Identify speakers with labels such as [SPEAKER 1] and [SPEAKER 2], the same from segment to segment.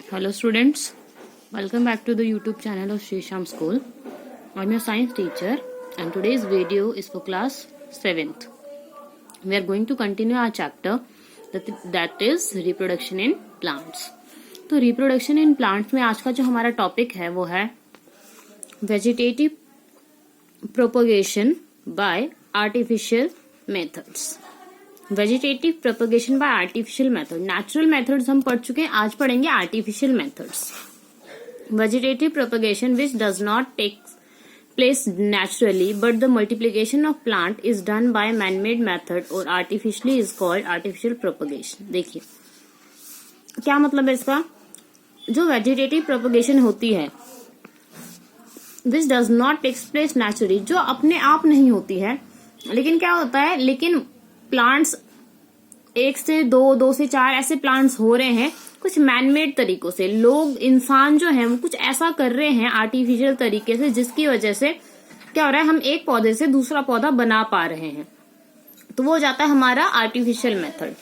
[SPEAKER 1] Hello students, welcome back to the YouTube channel of Sri Sham School. I'm your science teacher and today's video is for class 7th. We are going to continue our chapter that is reproduction in plants. तो reproduction in plants में आज का जो हमारा topic है वो है vegetative propagation by artificial methods. Vegetative propagation by artificial method. Natural methods हम पढ़ चुके हैं, आज पढ़ेंगे artificial methods. Vegetative propagation which does not take place naturally but the multiplication of plant is done by man made method और artificially is called artificial propagation. देखिए क्या मतलब है इसका. जो वेजिटेटिव प्रोपगेशन होती है which does not takes place naturally, जो अपने आप नहीं होती है, लेकिन क्या होता है, लेकिन प्लांट्स 1 से 2, 2 से 4 ऐसे प्लांट्स हो रहे हैं कुछ मैनमेड तरीकों से. लोग इंसान जो है वो कुछ ऐसा कर रहे हैं आर्टिफिशियल तरीके से जिसकी वजह से क्या हो रहा है, हम एक पौधे से दूसरा पौधा बना पा रहे हैं. तो वो हो जाता है हमारा artificial method.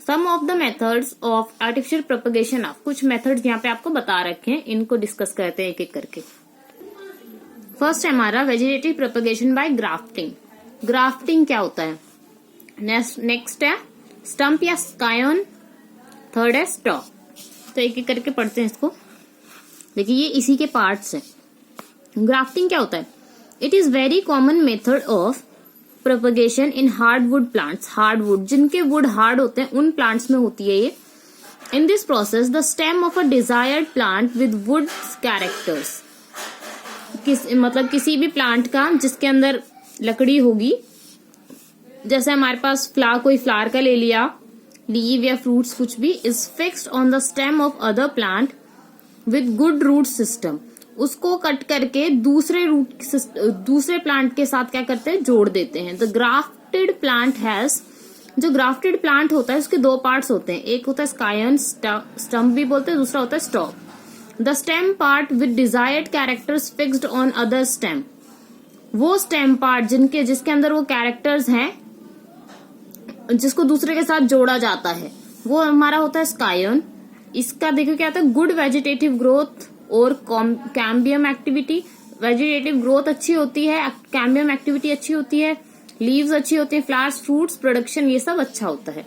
[SPEAKER 1] Some of the methods of artificial propagation of, कुछ मेथड्स यहाँ पे आपको बता रखे हैं, इनको डिस्कस करते हैं एक एक करके. फर्स्ट है हमारा vegetative propagation by grafting. Grafting क्या होता है. नेक्स्ट है स्टम्प या स्कायन. थर्ड है स्टॉक. तो एक एक करके पढ़ते हैं इसको. देखिए ये इसी के पार्ट्स हैं. ग्राफ्टिंग क्या होता है. It is very common method of propagation in hardwood plants. Hardwood, जिनके वुड हार्ड होते हैं उन प्लांट्स में होती है ये. In this process the stem of a desired plant with would characters, मतलब किसी भी प्लांट का जिसके अंदर लकड़ी होगी, जैसे हमारे पास कोई फ्लावर का ले लिया, लीव या फ्रूट्स कुछ भी, is fixed on the stem of other plant with good root system. उसको कट करके दूसरे प्लांट के साथ क्या करते हैं, जोड़ देते हैं. द ग्राफ्टेड प्लांट हैज, जो ग्राफ्टेड प्लांट होता है उसके 2 पार्ट्स होते हैं. एक होता है स्कायन, स्टम्प भी बोलते हैं, दूसरा होता है stock. The stem part with desired characters fixed on other stem. वो स्टेम पार्ट जिसके अंदर वो कैरेक्टर्स हैं जिसको दूसरे के साथ जोड़ा जाता है, वो हमारा होता है स्कायन. इसका देखो क्या होता है, गुड वेजिटेटिव ग्रोथ और कैम्बियम एक्टिविटी. वेजिटेटिव ग्रोथ अच्छी होती है, कैम्बियम एक्टिविटी अच्छी होती है, लीव्स अच्छी होती है, फ्लावर्स, फ्रूट्स, प्रोडक्शन, ये सब अच्छा होता है.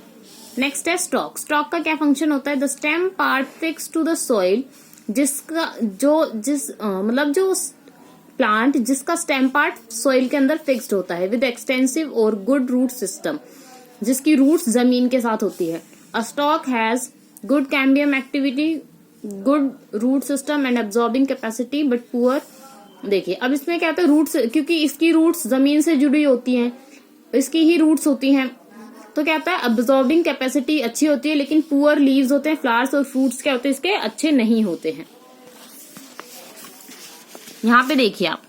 [SPEAKER 1] नेक्स्ट है स्टॉक. स्टॉक का क्या फंक्शन होता है. The stem part fix to the soil, जो प्लांट जिसका स्टेम पार्ट सॉइल के अंदर फिक्स्ड होता है विद एक्सटेंसिव और गुड रूट सिस्टम, जिसकी रूट्स जमीन के साथ होती है. A stock has good cambium activity, good root system and absorbing capacity but poor. देखिए अब इसमें क्या होता है, रूट्स, क्योंकि इसकी रूट्स जमीन से जुड़ी होती हैं, इसकी ही रूट्स होती हैं, तो क्या होता है, एब्जॉर्बिंग कैपेसिटी अच्छी होती है, लेकिन पुअर लीव्स होते हैं, फ्लावर्स और फ्रूट्स क्या होते हैं इसके अच्छे नहीं होते हैं. यहाँ पे देखिए आप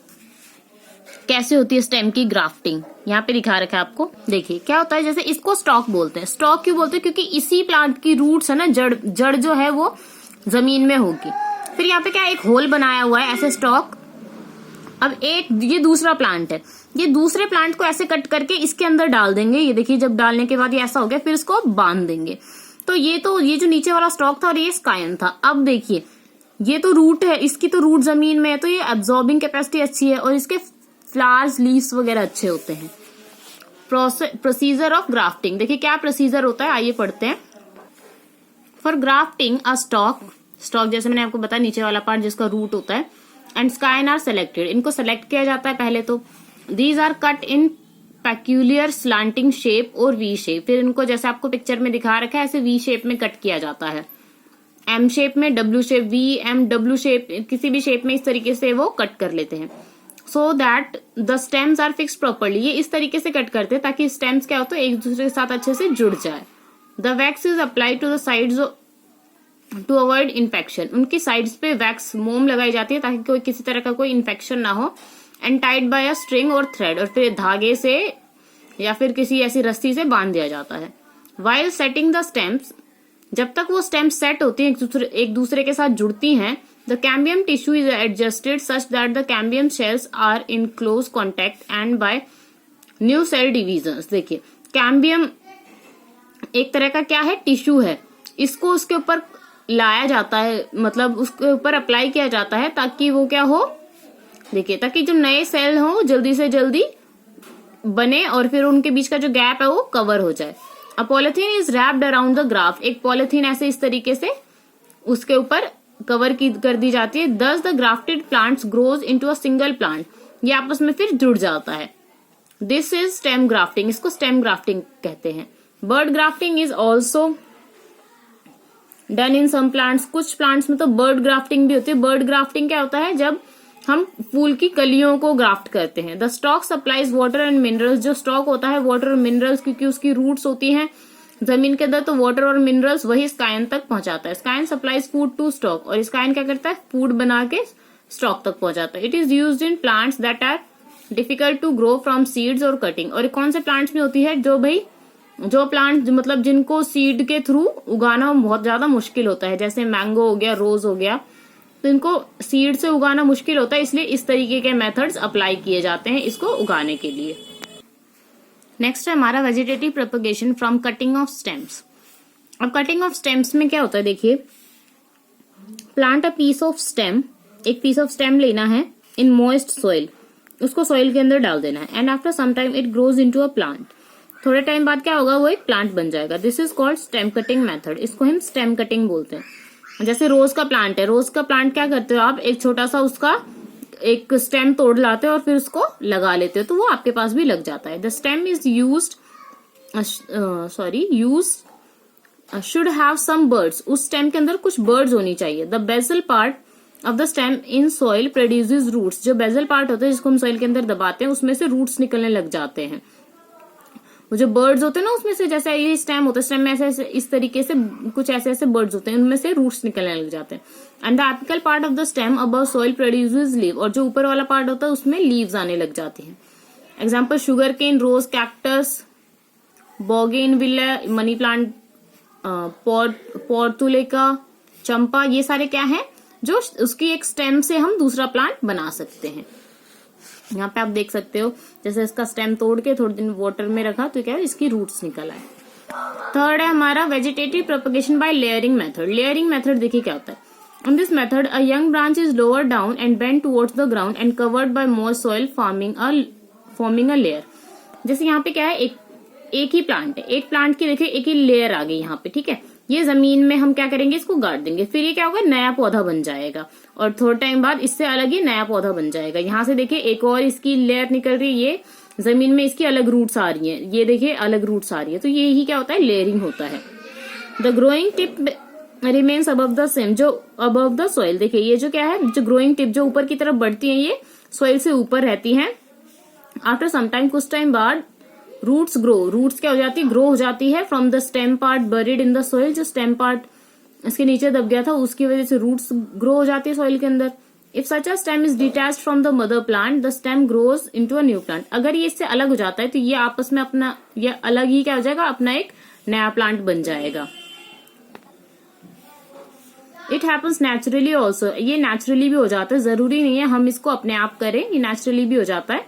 [SPEAKER 1] कैसे होती है स्टेम की ग्राफ्टिंग. यहाँ पे दिखा रखा है आपको. देखिए क्या होता है, जैसे इसको स्टॉक बोलते हैं. स्टॉक क्यों बोलते हैं, क्योंकि इसी प्लांट की रूट्स है ना, जड़ जो है वो जमीन में होगी. फिर यहाँ पे क्या एक होल बनाया हुआ है ऐसे स्टॉक. अब ये दूसरा प्लांट है, ये दूसरे प्लांट को ऐसे कट करके इसके अंदर डाल देंगे. ये देखिए जब डालने के बाद ये ऐसा हो गया, फिर इसको बांध देंगे. तो ये जो नीचे वाला स्टॉक था और ये स्कायन था. अब देखिए ये तो रूट है, इसकी तो रूट जमीन में है, तो ये एब्जॉर्बिंग कैपेसिटी अच्छी है और इसके फ्लावर्स, लीव्स वगैरह अच्छे होते हैं. Procedure of grafting. देखिए क्या प्रोसीजर होता है, आइए पढ़ते हैं. फॉर ग्राफ्टिंग अ स्टॉक जैसे मैंने आपको बताया नीचे वाला पार्ट जिसका रूट होता है, एंड स्कायन आर सेलेक्टेड. इनको सेलेक्ट किया जाता है पहले तो. These are cut in peculiar slanting shape और वी शेप. फिर इनको जैसे आपको पिक्चर में दिखा रखा है ऐसे वी शेप में कट किया जाता है. एम शेप में, W shape, V M W shape, किसी भी शेप में इस तरीके से वो कट कर लेते हैं. So that the stems are fixed properly. ये इस तरीके से कट करते हैं ताकि स्टेम्स क्या होता है एक दूसरे के साथ अच्छे से जुड़ जाए. The wax is applied to the sides to avoid infection. उनकी साइड्स पे वैक्स, मोम लगाई जाती है ताकि कोई किसी तरह का कोई इन्फेक्शन ना हो. And tied by a string और थ्रेड, और फिर धागे से या फिर किसी ऐसी रस्सी से बांध दिया जाता है. वाइल सेटिंग द स्टेम्स, जब तक वो स्टेम्स सेट होती हैं एक दूसरे के साथ जुड़ती हैं, the cambium tissue is adjusted such that the cambium shells are in close contact and by new cell divisions. देखिए कैम्बियम एक तरह का क्या है, टिश्यू है. इसको उसके ऊपर लाया जाता है, मतलब उसके ऊपर अप्लाई किया जाता है ताकि वो क्या हो, देखिए, ताकि जो नए सेल हो जल्दी से जल्दी बने और फिर उनके बीच का जो गैप है वो कवर हो जाए। A polythene is wrapped around the graft, एक पॉलिथीन ऐसे इस तरीके से उसके ऊपर कवर की कर दी जाती है। Thus the grafted plants grows into a single plant, ये आपस में फिर जुड़ जाता है। दिस इज स्टेम ग्राफ्टिंग, इसको स्टेम ग्राफ्टिंग कहते हैं। Bud grafting is also done in some plants, कुछ प्लांट्स में तो बर्ड ग्राफ्टिंग भी होती है। बर्ड ग्राफ्टिंग क्या होता है, जब हम फूल की कलियों को ग्राफ्ट करते हैं। The stock supplies water and minerals, जो स्टॉक होता है वाटर और मिनरल्स, क्योंकि उसकी रूट्स होती हैं जमीन के अंदर, तो वाटर और मिनरल्स वही स्काइन तक पहुंचाता है। स्काइन सप्लाइज फूड टू स्टॉक, और स्काइन क्या करता है, फूड बना के स्टॉक तक पहुंचाता है। It is used in plants that are difficult to grow from seeds और कटिंग, और कौन से प्लांट्स में होती है, जो प्लांट मतलब जिनको सीड के थ्रू उगाना बहुत ज्यादा मुश्किल होता है, जैसे मैंगो हो गया, रोज हो गया, तो इनको सीड से उगाना मुश्किल होता है, इसलिए इस तरीके के मेथड्स अप्लाई किए जाते हैं इसको उगाने के लिए। नेक्स्ट है हमारा vegetative propagation from cutting of stems. अब कटिंग ऑफ स्टेम्स में क्या होता है, देखिए, plant a piece of stem, एक पीस ऑफ स्टेम लेना है इन मॉइस्ट सॉइल, उसको सॉइल के अंदर डाल देना है, and after some time it grows into a plant, थोड़े टाइम बाद क्या होगा, वो एक प्लांट बन जाएगा। This is called stem cutting method, इसको हम स्टेम कटिंग बोलते हैं। जैसे रोज का प्लांट है, रोज का प्लांट क्या करते हो आप, एक छोटा सा उसका एक स्टेम तोड़ लाते हो और फिर उसको लगा लेते हो, तो वो आपके पास भी लग जाता है। The stem is used should have some buds, उस स्टेम के अंदर कुछ बर्ड्स होनी चाहिए। The basal part of the stem in soil produces roots, जो बेसल पार्ट होता है जिसको हम सॉइल के अंदर दबाते हैं उसमें से रूट्स निकलने लग जाते हैं। वो जो बर्ड्स होते हैं ना, उसमें से जैसे ये स्टेम होता है, स्टेम में ऐसे इस तरीके से कुछ ऐसे ऐसे बर्ड्स होते हैं, उनमें से रूट्स निकलने लग जाते हैं। And the apical part of the stem above soil produces leave, और जो ऊपर वाला पार्ट होता है उसमें लीव्स आने लग जाती हैं। एग्जाम्पल शुगर केन, रोज, कैक्टस, बोगेनविलिया, मनी प्लांट, पोर्तुलेका, चंपा, ये सारे क्या हैं, जो उसकी एक स्टेम से हम दूसरा प्लांट बना सकते हैं। यहाँ पे आप देख सकते हो, जैसे इसका स्टेम तोड़ के थोड़े दिन वाटर में रखा तो क्या है, इसकी रूट्स निकल आए। थर्ड है हमारा vegetative propagation by layering method. Layering method देखिए क्या होता है। In this method a young branch is lower down and bend towards the ground and covered by moist soil forming a layer. जैसे यहाँ पे क्या है, एक ही प्लांट है, एक प्लांट की देखिए एक ही लेयर आ गई यहाँ पे, ठीक है। ये जमीन में हम क्या करेंगे, इसको गाड़ देंगे, फिर ये क्या होगा, नया पौधा बन जाएगा, और थोड़े टाइम बाद इससे अलग ही नया पौधा बन जाएगा। यहाँ से देखिए एक और इसकी लेयर निकल रही है, ये जमीन में इसकी अलग रूट्स आ रही हैं, ये देखिए अलग रूट्स आ रही है, तो ये ही क्या होता है, लेयरिंग होता है। The growing tip remains above the same, जो अबव द सॉइल, देखिए ये जो क्या है, जो ग्रोइंग टिप जो ऊपर की तरफ बढ़ती है, ये सॉइल से ऊपर रहती है। आफ्टर सम टाइम, कुछ टाइम बाद, रूट्स ग्रो, रूट्स क्या हो जाती है, ग्रो हो जाती है from the stem part buried in the soil, जो स्टेम पार्ट इसके नीचे दब गया था उसकी वजह से रूट्स ग्रो हो जाती है सॉइल के अंदर। If such a stem is detached from the mother plant, the stem grows into a new plant. अगर ये इससे अलग हो जाता है तो ये आपस में अपना, ये अलग ही क्या हो जाएगा, अपना एक नया प्लांट बन जाएगा। इट हैपन्स नेचुरली ऑल्सो, ये नेचुरली भी हो जाता है, जरूरी नहीं है हम इसको अपने आप करें, ये नेचुरली भी हो जाता है।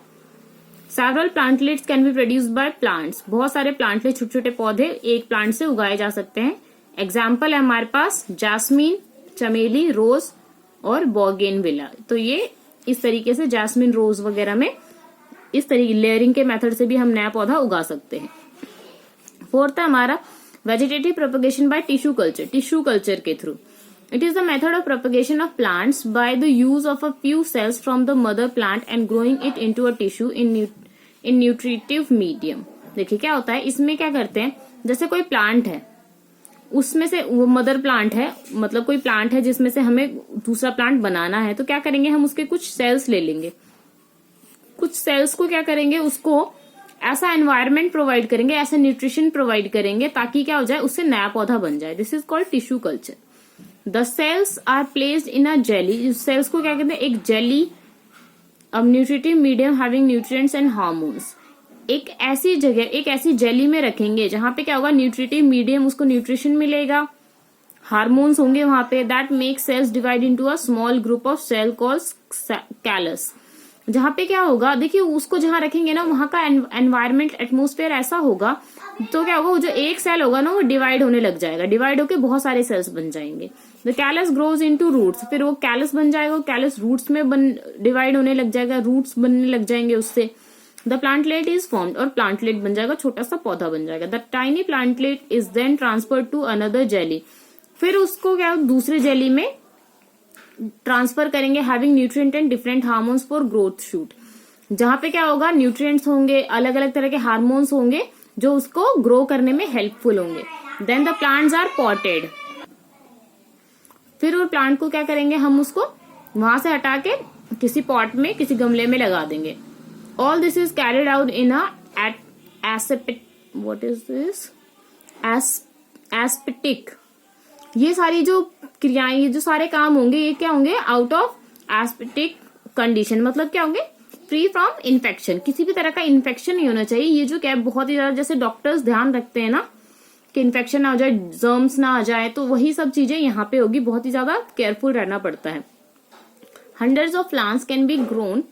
[SPEAKER 1] Several plantlets can be produced by plants, बहुत सारे प्लांटलेट, छोटे छोटे पौधे एक प्लांट से उगाए जा सकते हैं। एग्जाम्पल है हमारे पास जैस्मीन, चमेली, रोज और बोगेनविला। तो ये इस तरीके से जैस्मिन, रोज वगैरह में इस तरीके लेयरिंग के मेथड से भी हम नया पौधा उगा सकते हैं। फोर्थ है हमारा vegetative propagation by tissue culture, tissue culture के through. It is the method of propagation of plants by the use of a few cells from the mother plant and growing it into a tissue in nutritive medium। देखिए क्या होता है, इसमें क्या करते हैं, जैसे कोई प्लांट है, उसमें से वो मदर प्लांट है, मतलब कोई प्लांट है जिसमें से हमें दूसरा प्लांट बनाना है, तो क्या करेंगे, हम उसके कुछ सेल्स ले लेंगे, कुछ सेल्स को क्या करेंगे, उसको ऐसा एनवायरमेंट प्रोवाइड करेंगे, ऐसा न्यूट्रिशन प्रोवाइड करेंगे ताकि क्या हो जाए, उससे नया पौधा बन जाए। This is called tissue culture. The cells are placed in a jelly, cells को क्या कहते हैं, एक jelly of nutritive medium having nutrients and hormones. एक ऐसी जगह, एक ऐसी जेली में रखेंगे जहां पे क्या होगा, न्यूट्रिटिव मीडियम, उसको न्यूट्रिशन मिलेगा, हार्मोन्स होंगे वहां पे, that make cells divide into a small group of cell called callus. जहां पे क्या होगा, देखिए उसको जहां रखेंगे ना, वहां का एनवायरमेंट, एटमोस्फेयर ऐसा होगा तो क्या होगा, वो जो एक सेल होगा ना वो डिवाइड होने लग जाएगा, डिवाइड होके बहुत सारे सेल्स बन जाएंगे। The callus grows into roots, फिर वो कैलस बन जाएगा, कैलस रूट्स में डिवाइड होने लग जाएगा, रूट्स बनने लग जाएंगे उससे। द प्लांटलेट इज फॉर्म्ड, और प्लांटलेट बन जाएगा, छोटा सा पौधा बन जाएगा। The tiny plantlet is then transferred to another jelly, फिर उसको क्या दूसरे जेली में ट्रांसफर करेंगे, having nutrient and different hormones for growth shoot, जहां पे क्या होगा, न्यूट्रिएंट्स होंगे, अलग अलग तरह के हार्मोन्स होंगे जो उसको ग्रो करने में हेल्पफुल होंगे। Then the plants are potted, फिर वो प्लांट को क्या करेंगे, हम उसको वहां से हटा के किसी पॉट में, किसी गमले में लगा देंगे। All this is carried out in what is this aseptic, ये सारी जो क्रियाएं, ये जो सारे काम होंगे, ये क्या होंगे, आउट ऑफ एस्पेटिक कंडीशन, मतलब क्या होंगे, फ्री फ्रॉम इन्फेक्शन, किसी भी तरह का इन्फेक्शन नहीं होना चाहिए। ये जो क्या है, बहुत ही ज्यादा जैसे डॉक्टर्स ध्यान रखते हैं ना कि इन्फेक्शन ना हो जाए, जर्म्स ना आ जाए, तो वही सब चीजें यहाँ पे होगी, बहुत ही ज्यादा केयरफुल रहना पड़ता है। Hundreds of plants can be grown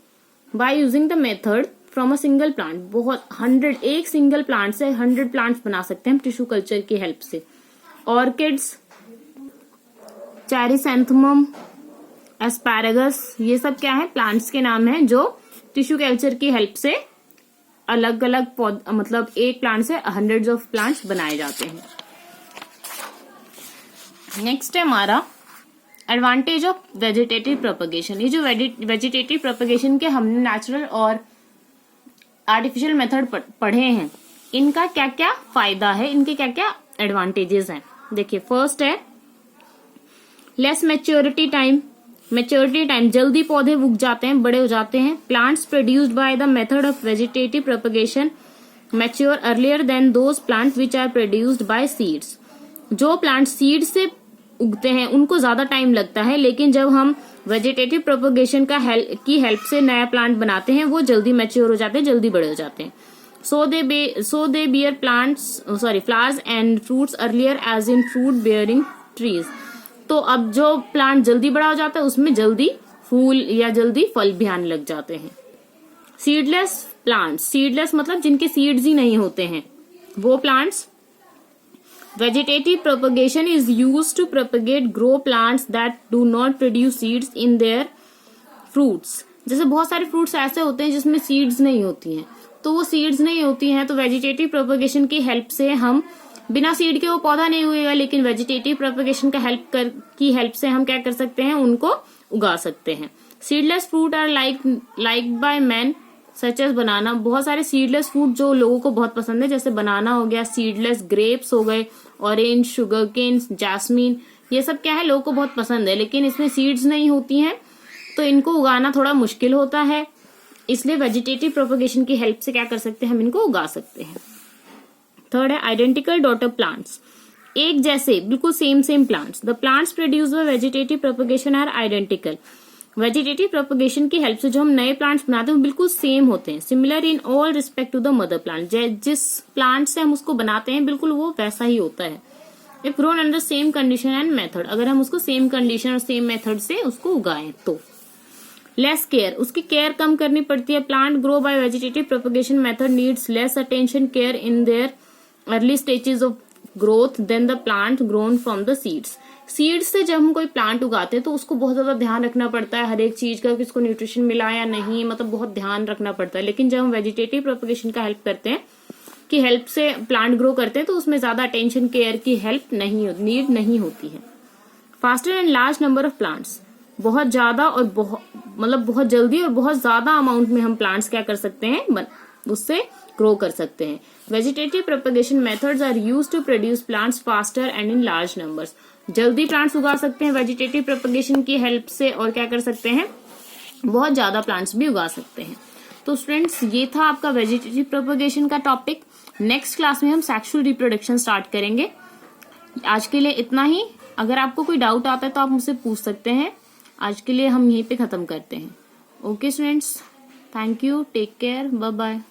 [SPEAKER 1] by using the method from a single plant, बहुत 100, एक सिंगल प्लांट से 100 प्लांट्स बना सकते हैं टिश्यू कल्चर की हेल्प से। ऑर्किड्स, चेरिसैंथमम, एस्पैरागस, ये सब क्या है, प्लांट्स के नाम हैं जो टिश्यू कल्चर की हेल्प से अलग अलग मतलब एक प्लांट से हंड्रेड्स ऑफ प्लांट्स बनाए जाते हैं। नेक्स्ट है हमारा एडवांटेज ऑफ वेजिटेटिव प्रोपगेशन। ये जो वेजिटेटिव प्रोपगेशन के हमने नेचुरल और आर्टिफिशियल मेथड पढ़े हैं, इनका क्या क्या फायदा है, इनके क्या क्या एडवांटेजेस हैं। देखिए, फर्स्ट है लेस मैच्योरिटी टाइम, जल्दी पौधे उग जाते हैं, बड़े हो जाते हैं। Plants produced by the method of vegetative propagation mature earlier than those plants which are produced by seeds, जो प्लांट सीड से उगते हैं उनको ज्यादा टाइम लगता है, लेकिन जब हम वेजिटेटिव प्रोपगेशन की हेल्प से नया प्लांट बनाते हैं वो जल्दी मैच्योर हो जाते हैं, जल्दी बड़े हो जाते हैं। So they bear flowers and fruits earlier as in fruit bearing trees. तो अब जो प्लांट जल्दी बड़ा हो जाता है उसमें जल्दी फूल या जल्दी फल भी आने लग जाते हैं। सीडलेस प्लांट्स, सीडलेस मतलब जिनके सीड्स ही नहीं होते हैं वो plants. Vegetative propagation is used to propagate grow plants that do not produce seeds in their fruits. जैसे बहुत सारे फ्रूट्स ऐसे होते हैं जिसमें सीड्स नहीं होती हैं, तो वो सीड्स नहीं होती हैं, तो वेजिटेटिव प्रोपगेशन की हेल्प से हम, बिना सीड के वो पौधा नहीं उगेगा, लेकिन वेजिटेटिव प्रोपगेशन का हेल्प से हम क्या कर सकते हैं, उनको उगा सकते हैं। Seedless fruit are like by man such as banana. बहुत सारे सीडलेस फ्रूट जो लोगों को बहुत पसंद है, जैसे बनाना हो गया, सीडलेस ग्रेप्स हो गए, ऑरेंज, शुगर केन, जैस्मीन, ये सब क्या है, लोगों को बहुत पसंद है, लेकिन इसमें सीड्स नहीं होती हैं तो इनको उगाना थोड़ा मुश्किल होता है, इसलिए वेजिटेटिव प्रोपगेशन की हेल्प से क्या कर सकते हैं, हम इनको उगा सकते हैं। थर्ड है आइडेंटिकल डॉटर प्लांट्स, एक जैसे बिल्कुल same plants. The plants produce by vegetative propagation are identical. Vegetative propagation की हेल्प से जो हम नए प्लांट्स बनाते हैं वो बिल्कुल सेम होते हैं, similar in all respect to the mother plant. जिस प्लांट से हम उसको बनाते हैं बिल्कुल वो वैसा ही होता है। If grown under same condition and method, अगर हम उसको सेम कंडीशन और सेम मेथड से उसको उगाएं तो। लेस केयर, उसकी केयर कम करनी पड़ती है। Plant grow by vegetative propagation method needs less attention care in their early stages of growth than the plant grown from the seeds. Seeds से जब हम कोई प्लांट उगाते हैं तो उसको बहुत ज्यादा ध्यान रखना पड़ता है हर एक चीज का, कि उसको न्यूट्रिशन मिला या नहीं, मतलब बहुत ध्यान रखना पड़ता है। लेकिन जब हम वेजिटेटिव प्रोपगेशन का हेल्प करते हैं, की हेल्प से प्लांट ग्रो करते हैं, तो उसमें ज्यादा अटेंशन केयर की हेल्प नीड नहीं होती है। Faster and large number of plants, बहुत ज्यादा और बहुत जल्दी और बहुत ज्यादा अमाउंट में हम प्लांट्स क्या कर सकते हैं, उससे ग्रो कर सकते हैं। Vegetative propagation methods are used to produce plants faster and in large numbers. जल्दी प्लांट्स उगा सकते हैं वेजिटेटिव प्रोपगेशन की हेल्प से, और क्या कर सकते हैं, बहुत ज्यादा प्लांट्स भी उगा सकते हैं। तो स्टूडेंट्स, ये था आपका वेजिटेटिव प्रोपगेशन का टॉपिक। नेक्स्ट क्लास में हम सेक्सुअल रिप्रोडक्शन स्टार्ट करेंगे। आज के लिए इतना ही। अगर आपको कोई डाउट आता है तो आप मुझसे पूछ सकते हैं। आज के लिए हम यहीं पे खत्म करते हैं। Okay students, thank you, take care, bye bye.